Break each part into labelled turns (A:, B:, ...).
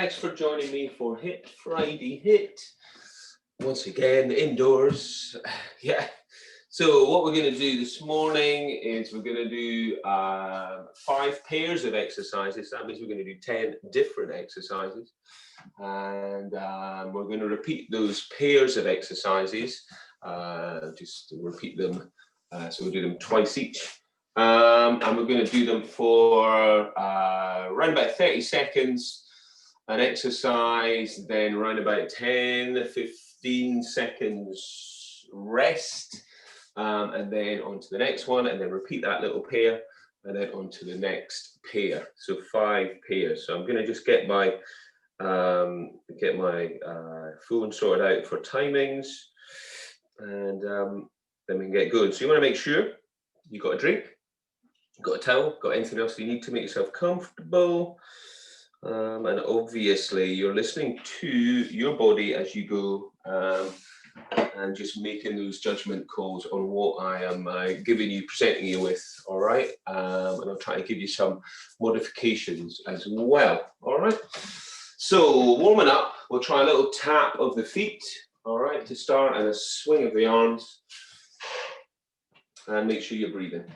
A: Thanks for joining me for HIIT Friday HIIT. Once again, indoors. Yeah. So what we're going to do this morning is we're going to do 5 pairs of exercises. That means we're going to do 10 different exercises. And we're going to repeat those pairs of exercises. Just repeat them. So we'll do them twice each. And we're going to do them for around about 30 seconds. An exercise, then around about 10-15 seconds rest, and then on to the next one, and then repeat that little pair, and then on to the next pair. So 5 pairs. So I'm going to just get my phone sorted out for timings, and then we can get going. So you want to make sure you've got a drink, you've got a towel, got anything else you need to make yourself comfortable. And obviously you're listening to your body as you go, and just making those judgment calls on what I am presenting you with, all right? And I'll try to give you some modifications as well, all right? So warming up, we'll try a little tap of the feet, all right, to start, and a swing of the arms, and make sure you're breathing.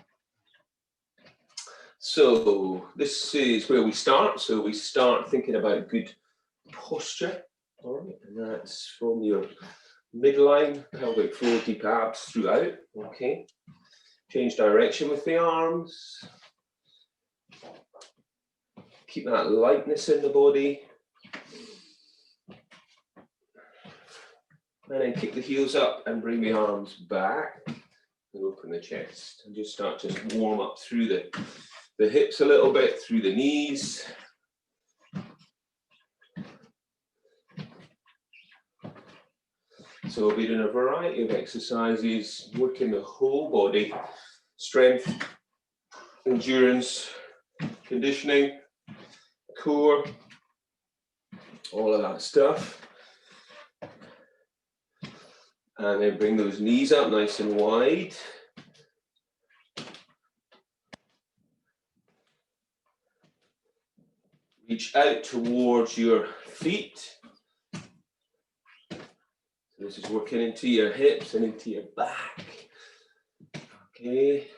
A: So this is where we start. So we start thinking about good posture, all right, and that's from your midline, pelvic floor, deep abs throughout, okay. Change direction with the arms. Keep that lightness in the body. And then kick the heels up and bring the arms back and open the chest. And just start to warm up through the hips a little bit, through the knees. So we'll be doing a variety of exercises, working the whole body, strength, endurance, conditioning, core, all of that stuff. And then bring those knees up nice and wide. Reach out towards your feet. So this is working into your hips and into your back. Okay.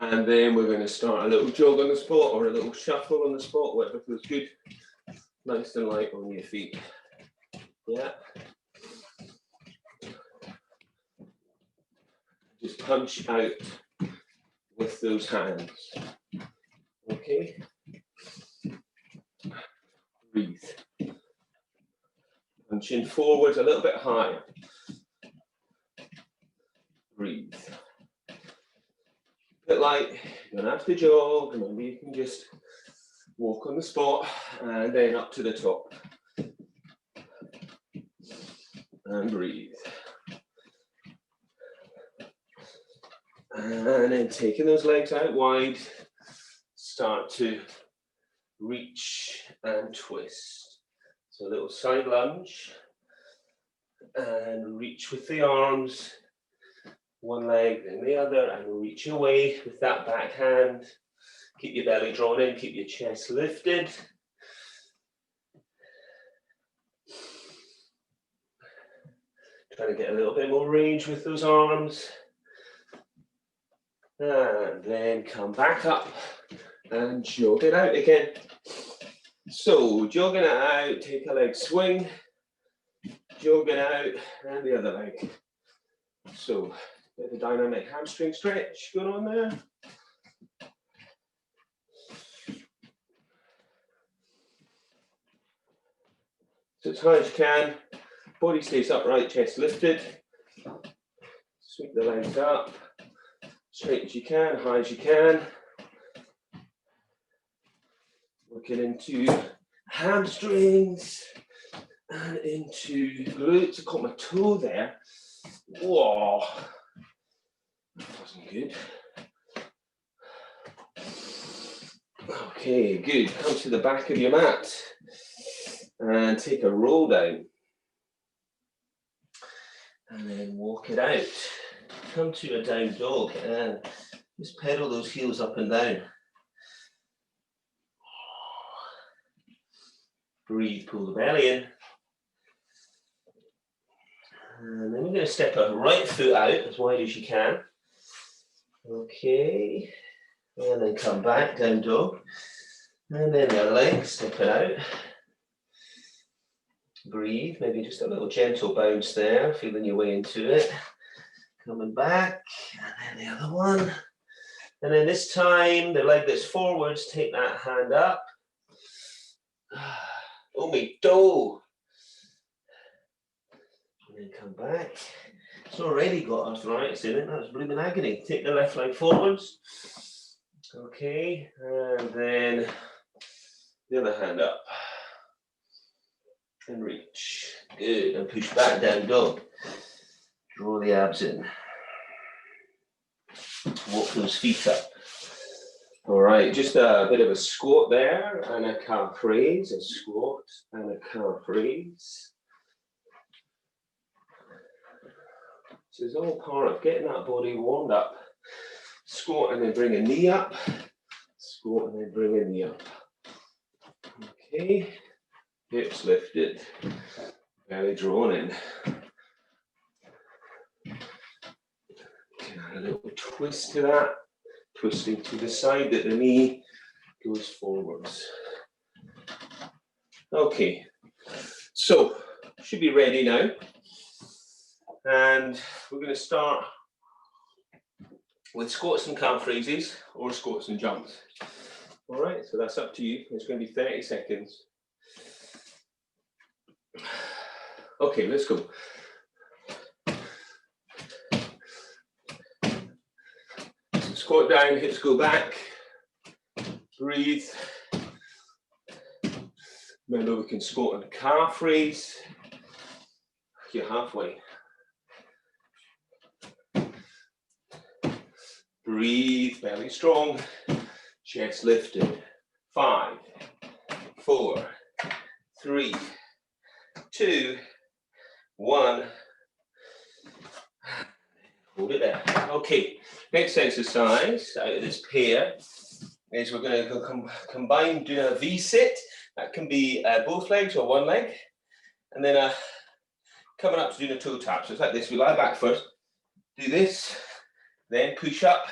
A: And then we're going to start a little jog on the spot or a little shuffle on the spot, whatever feels good. Nice and light on your feet. Yeah. Just punch out with those hands. Okay. Breathe. Punching forwards a little bit higher. Breathe. A bit light. You don't have to jog. Remember, you can just walk on the spot and then up to the top. And breathe. And then taking those legs out wide, start to reach and twist. So a little side lunge and reach with the arms, one leg then the other, and reach away with that back hand. Keep your belly drawn in, keep your chest lifted. Try to get a little bit more range with those arms. And then come back up and jog it out again. So jogging it out, take a leg swing, jog it out, and the other leg. So a bit of a dynamic hamstring stretch going on there. So as high as you can, body stays upright, chest lifted. Sweep the legs up. Straight as you can, high as you can. Working into hamstrings and into glutes. I caught my toe there. Whoa, that wasn't good. Okay, good. Come to the back of your mat and take a roll down. And then walk it out. Come to a down dog and Just pedal those heels up and down. Breathe, pull the belly in. And then we're going to step our right foot out as wide as you can. Okay. And then come back, down dog. And then the other leg, step it out. Breathe, maybe just a little gentle bounce there, feeling your way into it. Coming back, and then the other one. And then this time, the leg that's forwards, take that hand up. Oh, me toe. And then come back. It's already got arthritis in it, that's blooming agony. Take the left leg forwards. Okay, and then the other hand up. And reach. Good, and push back, down dog. Draw the abs in. Walk those feet up. All right, just a bit of a squat there, and a calf raise, a squat, and a calf raise. So it's all part of getting that body warmed up. Squat and then bring a knee up. Squat and then bring a knee up. Okay, hips lifted, belly drawn in. Can add a little twist to that. Twisting to the side that the knee goes forwards. Okay, so should be ready now. And we're going to start with squats and calf raises or squats and jumps. All right, so that's up to you. It's going to be 30 seconds. Okay, let's go. Squat down, hips go back. Breathe. Remember, we can squat and calf raise. You're halfway. Breathe, belly strong. Chest lifted. 5, 4, 3, 2, 1. Hold it there. Okay, next exercise out of this pair is we're going to go combine doing a V-sit. That can be both legs or one leg. And then coming up to doing a toe tap. So it's like this. We lie back first. Do this. Then push up.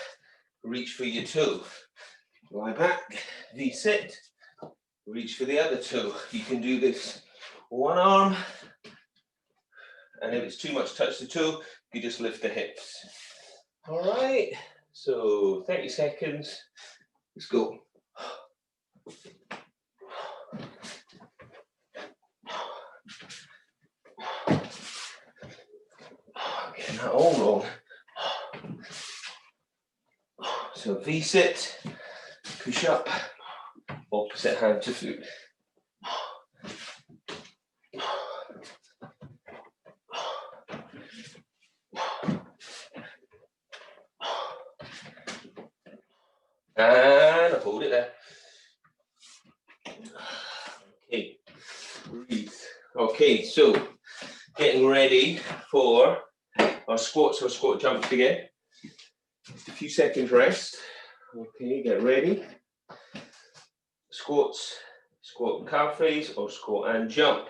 A: Reach for your toe. Lie back. V-sit. Reach for the other toe. You can do this one arm. And if it's too much, touch the toe. You just lift the hips. All right, so 30 seconds. Let's go. Getting that all wrong. So V-sit, push up, opposite hand to foot. And hold it there. Okay, breathe. Okay, so getting ready for our squats or squat jumps again. Just a few seconds rest. Okay, get ready. Squats, squat and calf raise, or squat and jump.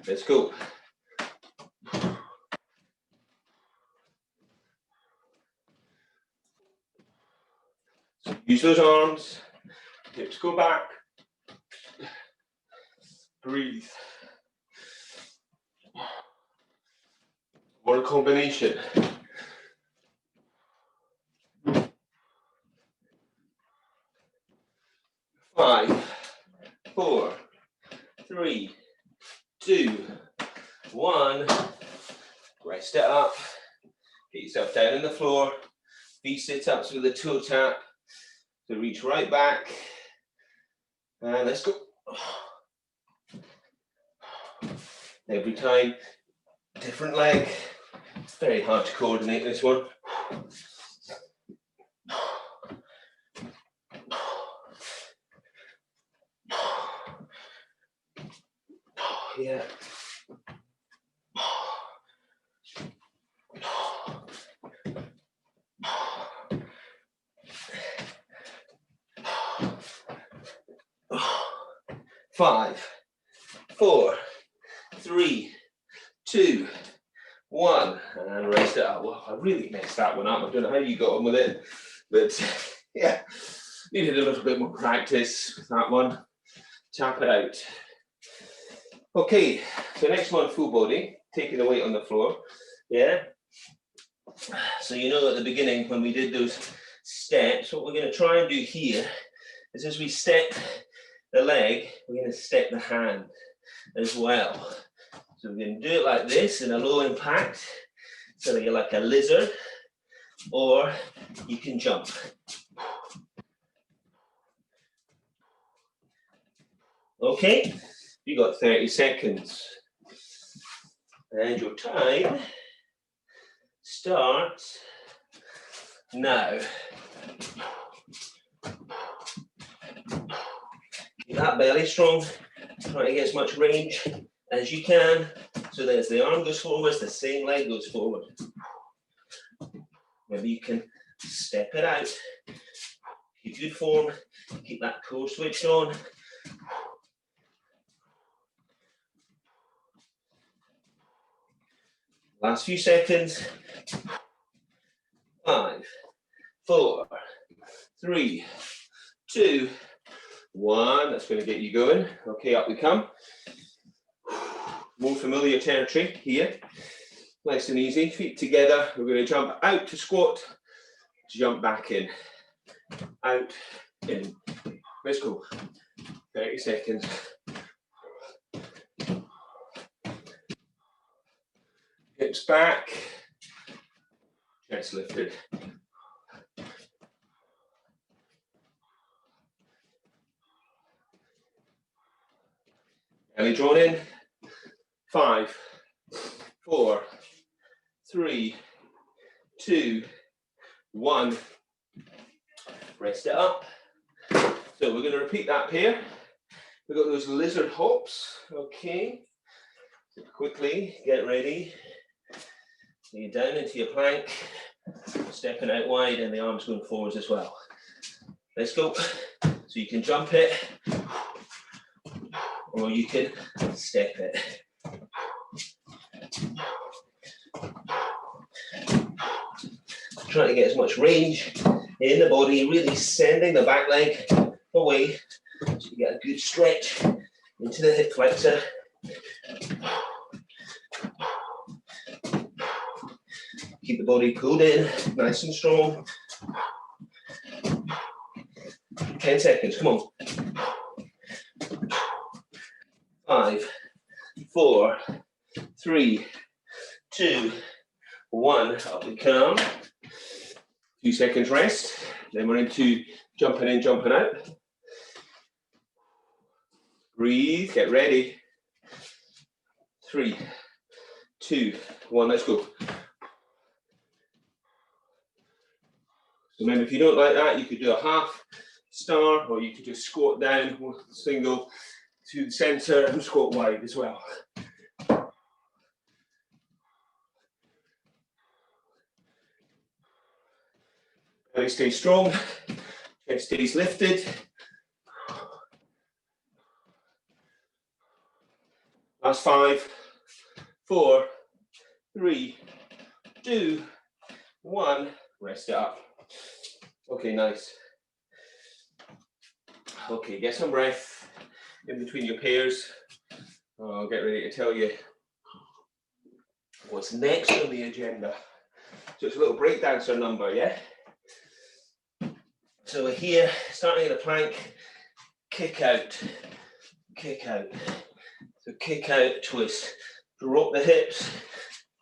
A: Let's go. So use those arms, hips go back, breathe. Or a combination. Five, 4, 3, 2, 1. Rest it up. Get yourself down on the floor. V-sit ups with a toe tap. So reach right back. And let's go. Every time, different leg. It's very hard to coordinate this one. Yeah. 5, 4, 3, 2, 1, and rest it up. Well, I really messed that one up. I don't know how you got on with it, but yeah, needed a little bit more practice with that one. Tap it out. Okay, so next one, full body, taking the weight on the floor. Yeah. So you know at the beginning when we did those steps, what we're going to try and do here is as we step the leg, we're going to step the hand as well. So we're going to do it like this in a low impact, so that you're like a lizard, or you can jump. Okay, you got 30 seconds. And your time starts now. Keep that belly strong. Try to get as much range as you can. So that as the arm goes forward, the same leg goes forward. Maybe you can step it out. Keep good form. Keep that core switched on. Last few seconds. 5, 4, 3, 2, 1. That's going to get you going. Okay, up we come. More familiar territory here. Nice and easy. Feet together. We're going to jump out to squat. Jump back in. Out, in. Let's go. 30 seconds. Hips back. Chest lifted. Belly drawn in. 5, 4, 3, 2, 1. Rest it up. So we're going to repeat that pair. We've got those lizard hops. Okay. So quickly, get ready. So you're down into your plank, stepping out wide, and the arms going forwards as well. Let's go. So you can jump it, or you can step it. Trying to get as much range in the body, really sending the back leg away so you get a good stretch into the hip flexor. Keep the body pulled in, nice and strong. 10 seconds, come on. 5, 4, 3, 2, 1. Up we come. Few seconds rest. Then we're into jumping in, jumping out. Breathe, get ready. 3, 2, 1, let's go. Remember, if you don't like that, you could do a half star, or you could just squat down, single to the center and squat wide as well. Belly stays strong, chest stays lifted. Last 5, 4, 3, 2, 1. Rest it up. Okay, nice. Okay, get some breath in between your pairs. I'll get ready to tell you what's next on the agenda. So it's a little breakdancer number, yeah? So we're here, starting in a plank, kick out, kick out. So kick out, twist, drop the hips,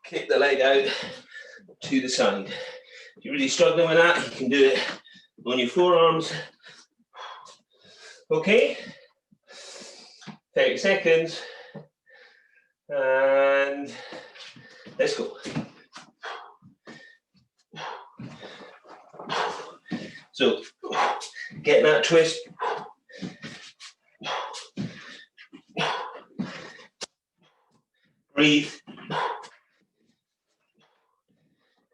A: kick the leg out to the side. If you're really struggling with that, you can do it on your forearms. Okay, 30 seconds, and let's go. So, get that twist. Breathe.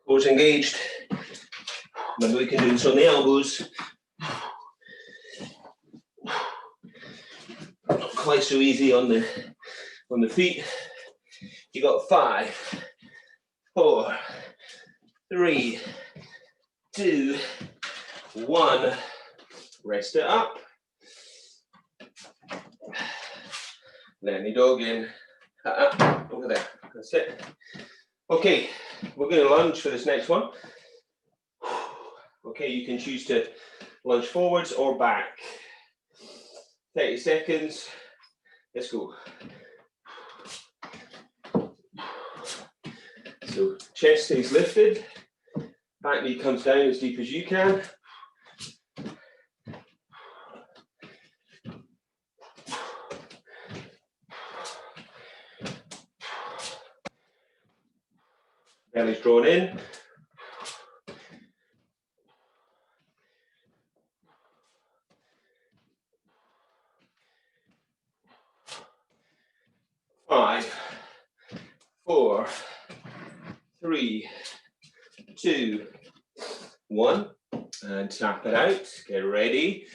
A: Core engaged. Remember, we can do this on the elbows. quite so easy on the feet. You got 5, 4, 3, 2, 1. Rest it up. Let me dog in. Over there. That's it. Okay, we're going to lunge for this next one. Okay, you can choose to lunge forwards or back. 30 seconds. Let's go. So chest stays lifted. Back knee comes down as deep as you can. Belly's drawn in. Five, 4, 3, 2, 1. And tap it out. Get ready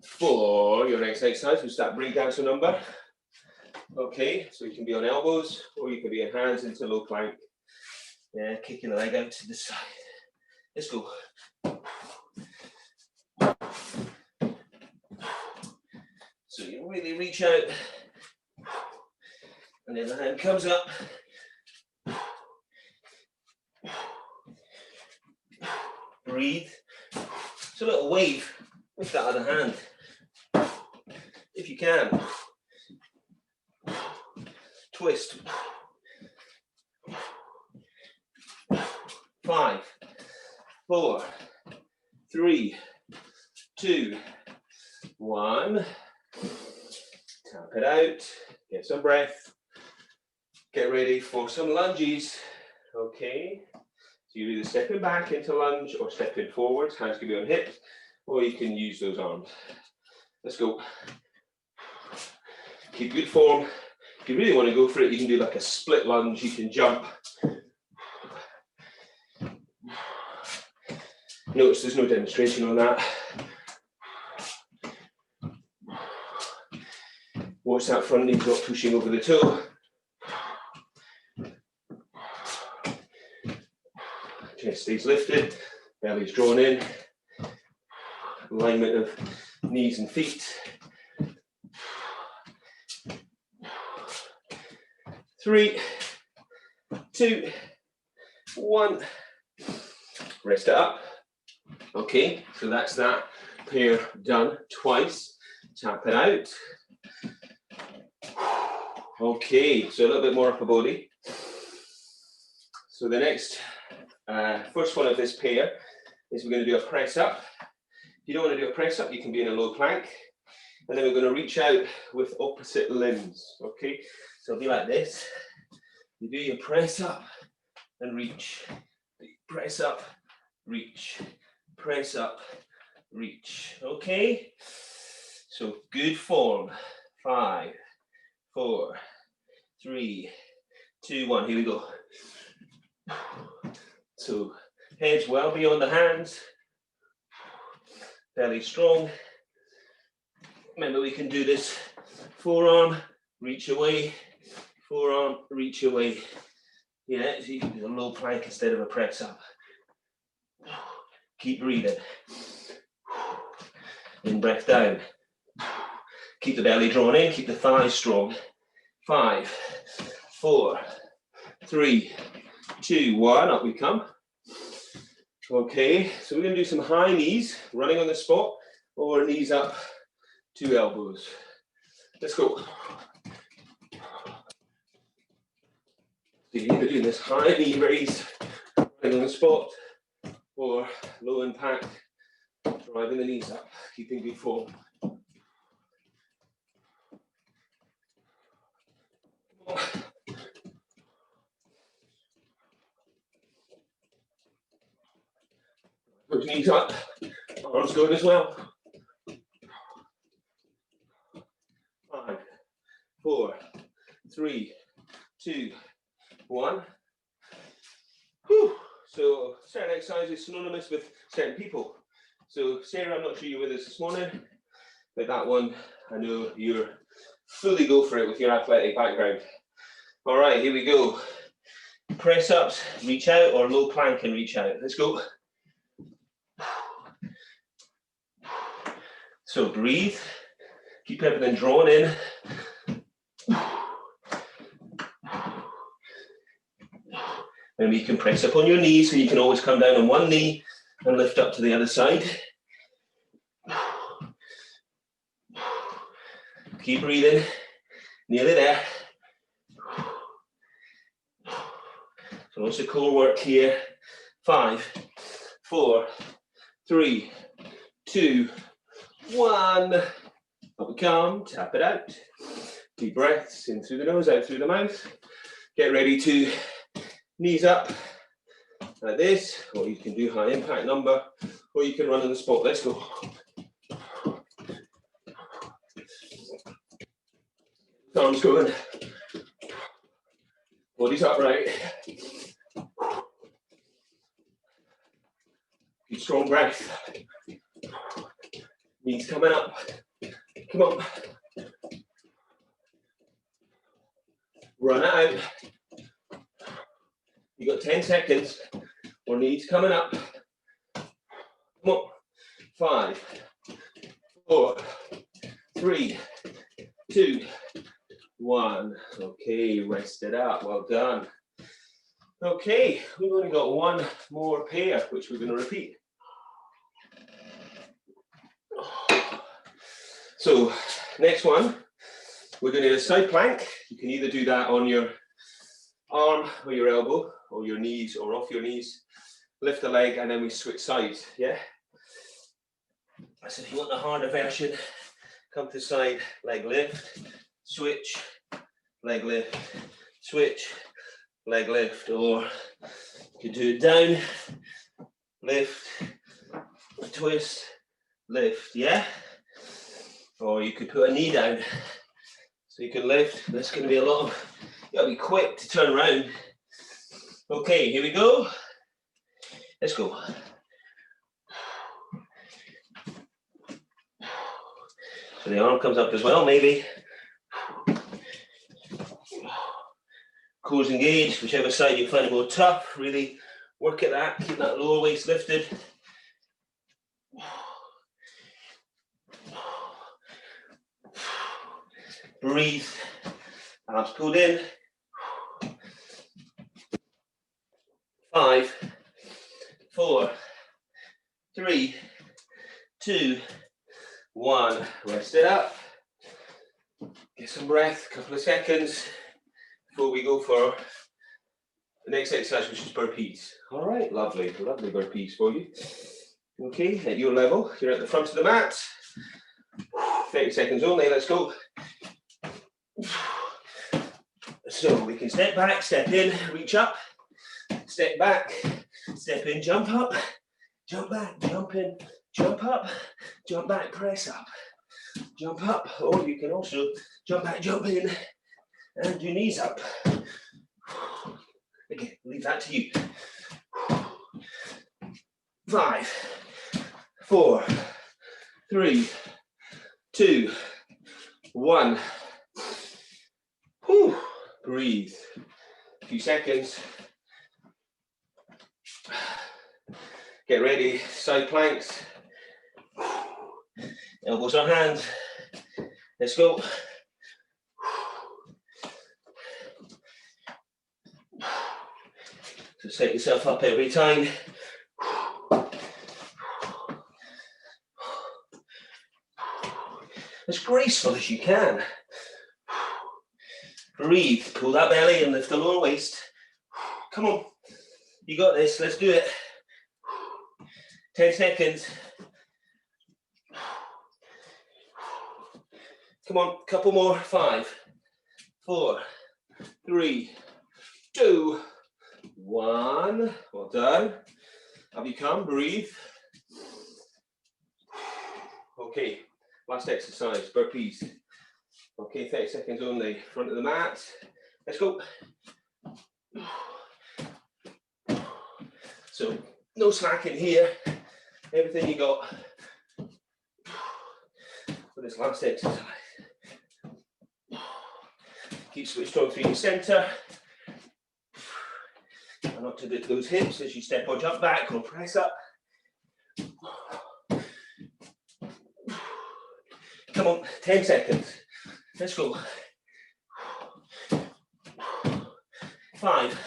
A: for your next exercise. We'll start breakdancer number. Okay, so you can be on elbows or you can be in hands into low plank. Yeah, kicking the leg out to the side. Let's go. So you really reach out, and then the hand comes up. Breathe. It's a little wave with that other hand, if you can. Twist. 5, 4, 3, 2, 1. Tap it out. Get some breath. Get ready for some lunges. Okay. So you're either stepping back into lunge or stepping forwards. Hands can be on hips, or you can use those arms. Let's go. Keep good form. If you really want to go for it, you can do like a split lunge. You can jump. Notice there's no demonstration on that. Watch that front knee not pushing over the toe. Chest stays lifted, belly's drawn in. Alignment of knees and feet. 3, 2, 1. Rest it up. Okay, so that's that pair done twice. Tap it out. Okay, so a little bit more upper body. So the next, first one of this pair is we're going to do a press up. If you don't want to do a press up, you can be in a low plank. And then we're going to reach out with opposite limbs. Okay, so it'll be like this. You do your press up and reach. Press up, reach. Press up, reach. Okay, so good form. 5, 4, 3, 2, 1. Here we go. So head's well beyond the hands. Belly strong. Remember, we can do this forearm, reach away, forearm, reach away. Yeah, so you can do a low plank instead of a press up. Keep breathing. In breath down. Keep the belly drawn in, keep the thighs strong. 5, 4, 3, 2, 1, up we come. Okay, so we're going to do some high knees, running on the spot, or knees up, 2 elbows. Let's go. So you're either doing this high knee raise, running on the spot, or low impact, driving the knees up, keeping good form. Push knees up, arms good as well. 5, 4, 3, 2, 1. Whew. So certain exercise is synonymous with certain people. So Sarah, I'm not sure you were with us this morning, but that one I know you're fully go for it with your athletic background. All right, here we go. Press ups, reach out, or low plank and reach out. Let's go. So breathe, keep everything drawn in. And you can press up on your knees, so you can always come down on one knee and lift up to the other side. Keep breathing, nearly there. So lots of core work here. 5, 4, 3, 2, 1. Up we come, tap it out. Deep breaths in through the nose, out through the mouth. Get ready to knees up like this, or you can do high impact number, or you can run on the spot. Let's go. Arms going. Body's upright. Good strong breath. Knees coming up. Come on. Run it out. You got 10 seconds. More knees coming up. Come on. 5, 4, 3, 2, 1. Okay, rest it up. Well done. Okay, we've only got one more pair, which we're going to repeat. So, next one, we're going to do a side plank. You can either do that on your arm or your elbow, or your knees, or off your knees. Lift the leg, and then we switch sides, yeah? So if you want the harder version, come to side, leg lift, switch, leg lift, switch, leg lift, or you can do it down, lift, twist, lift, yeah? Or you could put a knee down, so you can lift. That's going to be a lot of, you got to be quick to turn around. Okay, here we go. Let's go. So the arm comes up as well, maybe. Cores engaged, whichever side you find more tough. Really work at that, keep that lower waist lifted. Breathe, arms pulled in. 5, 4, 3, 2, 1. Rest it up. Get some breath, a couple of seconds before we go for the next exercise, which is burpees. All right, lovely, lovely burpees for you. Okay, at your level, you're at the front of the mat. 30 seconds only, let's go. So we can step back, step in, reach up, step back, step in, jump up, jump back, jump in, jump up, jump back, press up, jump up, or you can also jump back, jump in, and do knees up. Again, leave that to you. 5, 4, 3, 2, 1. Whew. Breathe. A few seconds. Get ready. Side planks. Elbows on hands. Let's go. So set yourself up every time. As graceful as you can. Breathe, pull that belly and lift the lower waist. Come on, you got this, let's do it. 10 seconds. Come on, couple more. 5, 4, 3, 2, 1. Well done. Up you come, breathe. Okay, last exercise, burpees. Okay, 30 seconds only. Front of the mat. Let's go. So, no slacking here. Everything you got for this last exercise. Keep switched on through your centre. Try not to dip those hips as you step or jump back or press up. Come on, 10 seconds. Let's go. 5,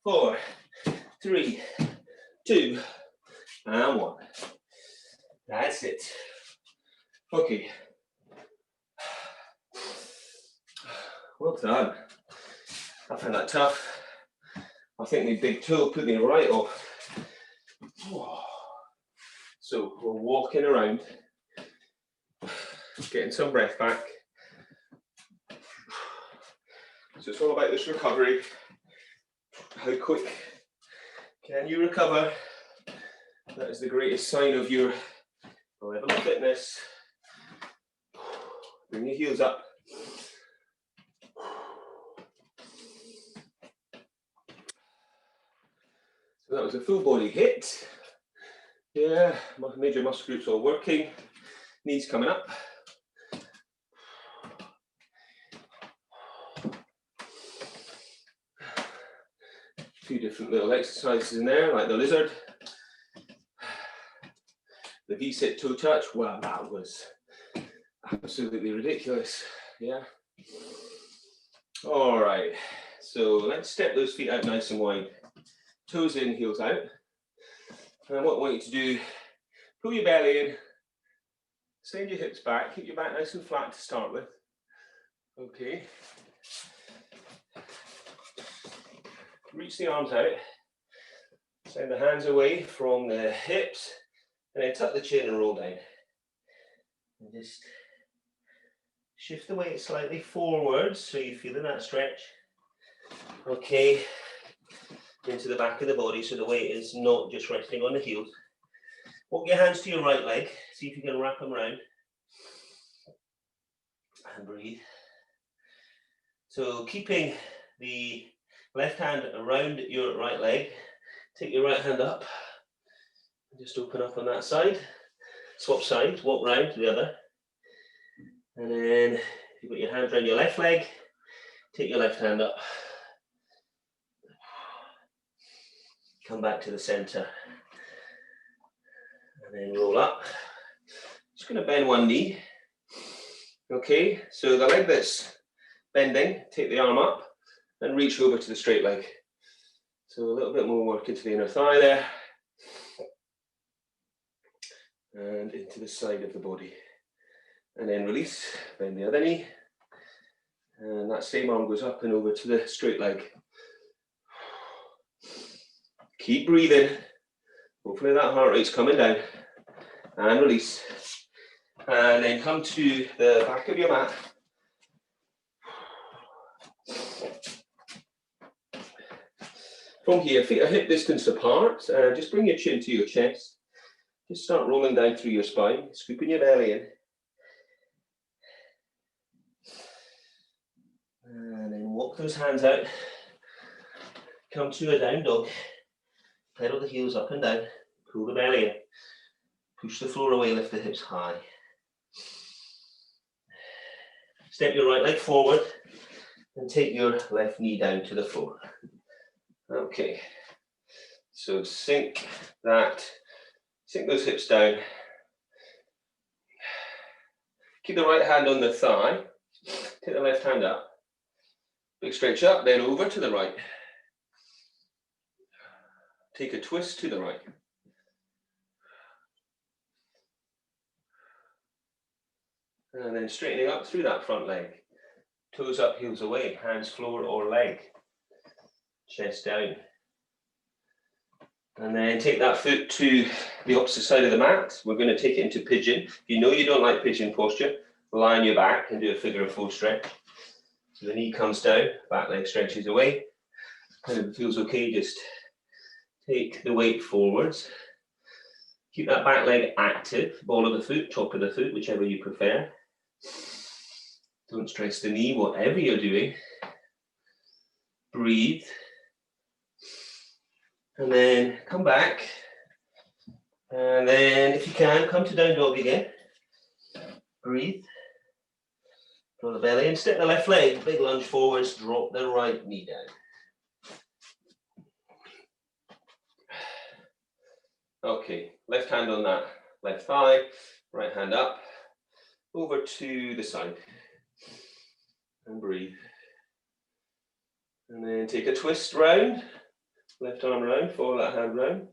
A: 4, 3, 2, and 1. That's it. Okay. Well done. I found that tough. I think my big toe put me right off. So we're walking around, getting some breath back. So it's all about this recovery. How quick can you recover? That is the greatest sign of your level of fitness. Bring your heels up. So that was a full body HIIT. Yeah, major muscle groups all working. Knees coming up. A few different little exercises in there, like the lizard. The V-sit toe touch, wow, that was absolutely ridiculous. Yeah. All right, so let's step those feet out nice and wide. Toes in, heels out. And what I want you to do, pull your belly in, send your hips back, keep your back nice and flat to start with. Okay. Reach the arms out, send the hands away from the hips, and then tuck the chin and roll down. And just shift the weight slightly forwards so you're feeling that stretch. Okay. Into the back of the body so the weight is not just resting on the heels. Walk your hands to your right leg, see if you can wrap them around. And breathe. So keeping the left hand around your right leg, take your right hand up, and just open up on that side. Swap sides, walk round to the other. And then you've got your hands around your left leg, take your left hand up. Come back to the center. And then roll up. Just going to bend one knee. Okay, so the leg that's bending, take the arm up and reach over to the straight leg. So a little bit more work into the inner thigh there. And into the side of the body. And then release, bend the other knee. And that same arm goes up and over to the straight leg. Keep breathing. Hopefully that heart rate's coming down. And release. And then come to the back of your mat. From here, feet are hip distance apart. Just bring your chin to your chest. Just start rolling down through your spine, scooping your belly in. And then walk those hands out. Come to a down dog. Pedal the heels up and down. Pull the belly in. Push the floor away, lift the hips high. Step your right leg forward and take your left knee down to the floor. Okay, so sink those hips down. Keep the right hand on the thigh. Take the left hand up. Big stretch up, then over to the right. Take a twist to the right. And then straightening up through that front leg. Toes up, heels away, hands floor or leg. Chest down. And then take that foot to the opposite side of the mat. We're going to take it into pigeon. If you know you don't like pigeon posture, lie on your back and do a figure of 4 stretch. So the knee comes down, back leg stretches away. And if it feels okay, just take the weight forwards. Keep that back leg active, ball of the foot, top of the foot, whichever you prefer. Don't stress the knee, whatever you're doing. Breathe. And then come back. And then if you can, come to down dog again. Breathe. Draw the belly in, stick the left leg, big lunge forwards, drop the right knee down. Okay, left hand on that left thigh, right hand up, over to the side. And breathe. And then take a twist round, left arm round, follow that hand round.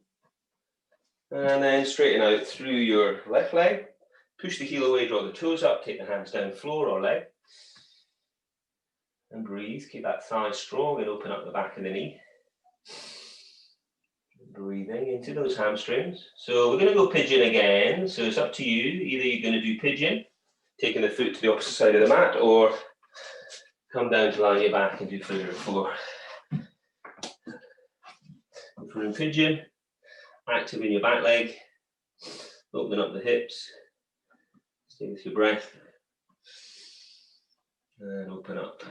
A: And then straighten out through your left leg. Push the heel away, draw the toes up, take the hands down floor or leg. And breathe, keep that thigh strong and open up the back of the knee. Breathing into those hamstrings. So we're going to go pigeon again. So it's up to you. Either you're going to do pigeon, taking the foot to the opposite side of the mat, or come down to lie on your back and do figure of four. If we're in pigeon, active in your back leg, open up the hips, stay with your breath, and open up.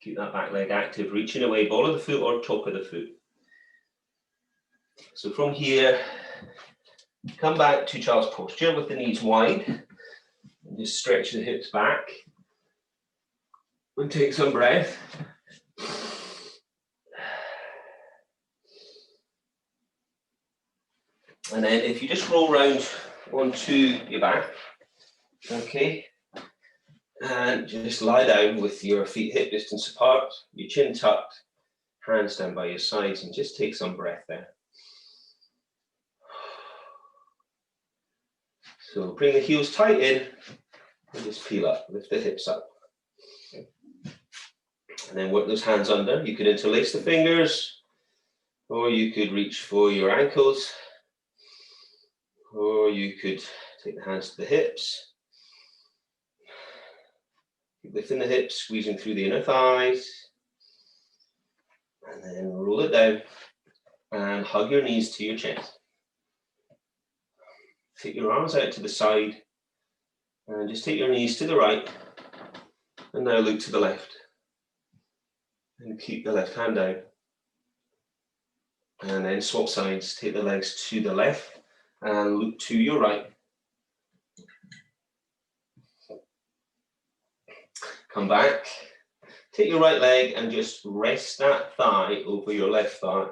A: Keep that back leg active, reaching away, ball of the foot or top of the foot. So from here, come back to child's posture with the knees wide, and just stretch the hips back, and take some breath. And then if you just roll round onto your back, okay, and just lie down with your feet hip distance apart, your chin tucked, hands down by your sides, and just take some breath there. So bring the heels tight in, and just peel up, lift the hips up. And then work those hands under. You could interlace the fingers, or you could reach for your ankles, or you could take the hands to the hips. Keep lifting the hips, squeezing through the inner thighs. And then roll it down and hug your knees to your chest. Take your arms out to the side and just take your knees to the right. And now look to the left. And keep the left hand down. And then swap sides, take the legs to the left and look to your right. Come back, take your right leg and just rest that thigh over your left thigh.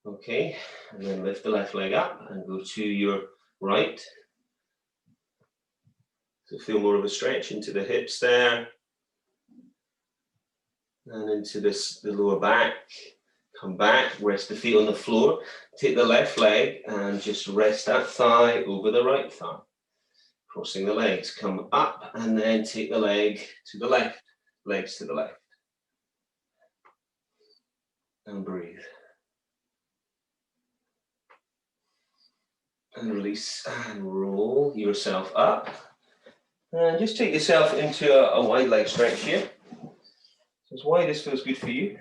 A: Okay, and then lift the left leg up and go to your right. So feel more of a stretch into the hips there. And into the lower back. Come back, rest the feet on the floor. Take the left leg and just rest that thigh over the right thigh. Crossing the legs, come up and then take the leg to the left, legs to the left. And breathe. And release and roll yourself up. And just take yourself into a wide leg stretch here. So as wide as feels good for you.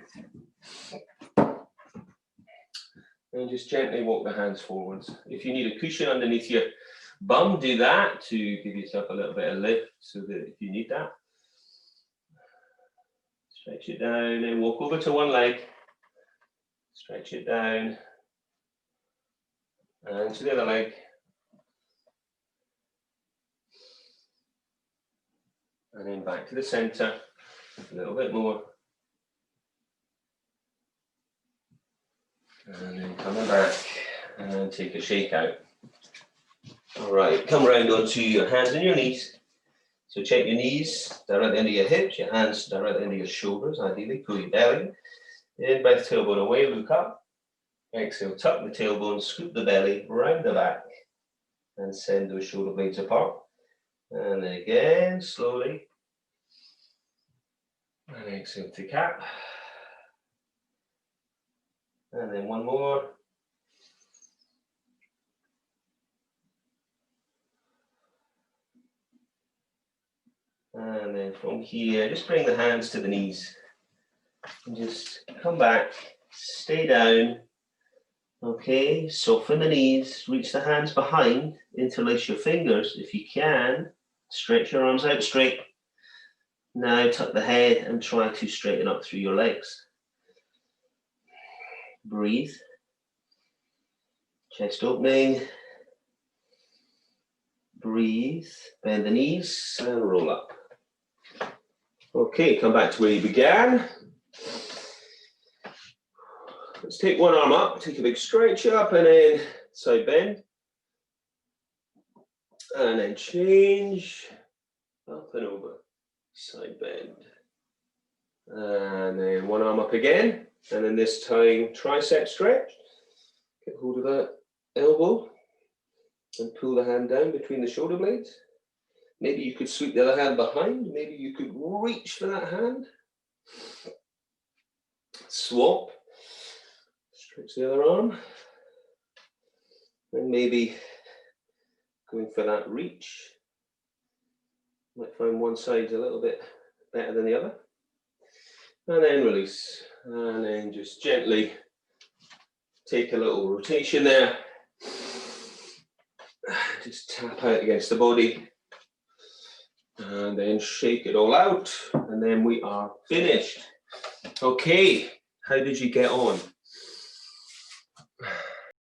A: And just gently walk the hands forwards. If you need a cushion underneath your bum, do that to give yourself a little bit of lift so that if you need that. Stretch it down and walk over to one leg. Stretch it down. And to the other leg. And then back to the center. A little bit more. And then coming back and take a shake out. All right, come round onto your hands and your knees. So check your knees directly under your hips, your hands directly under your shoulders, ideally, pull your belly. In, breath tailbone away, look up. Exhale, tuck the tailbone, scoop the belly, round the back, and send those shoulder blades apart. And then again, slowly. And exhale to cap. And then one more. And then from here, just bring the hands to the knees. And just come back, stay down. Okay, soften the knees, reach the hands behind, interlace your fingers if you can. Stretch your arms out straight. Now tuck the head and try to straighten up through your legs. Breathe. Chest opening. Breathe. Bend the knees and roll up. Okay, come back to where you began. Let's take one arm up, take a big stretch up, and then side bend. And then change, up and over, side bend. And then one arm up again, and then this time tricep stretch. Get hold of that elbow and pull the hand down between the shoulder blades. Maybe you could sweep the other hand behind. Maybe you could reach for that hand. Swap. Stretch the other arm. And maybe going for that reach. Might find one side's a little bit better than the other. And then release. And then just gently take a little rotation there. Just tap out against the body. And then shake it all out. And then we are finished. Okay, how did you get on?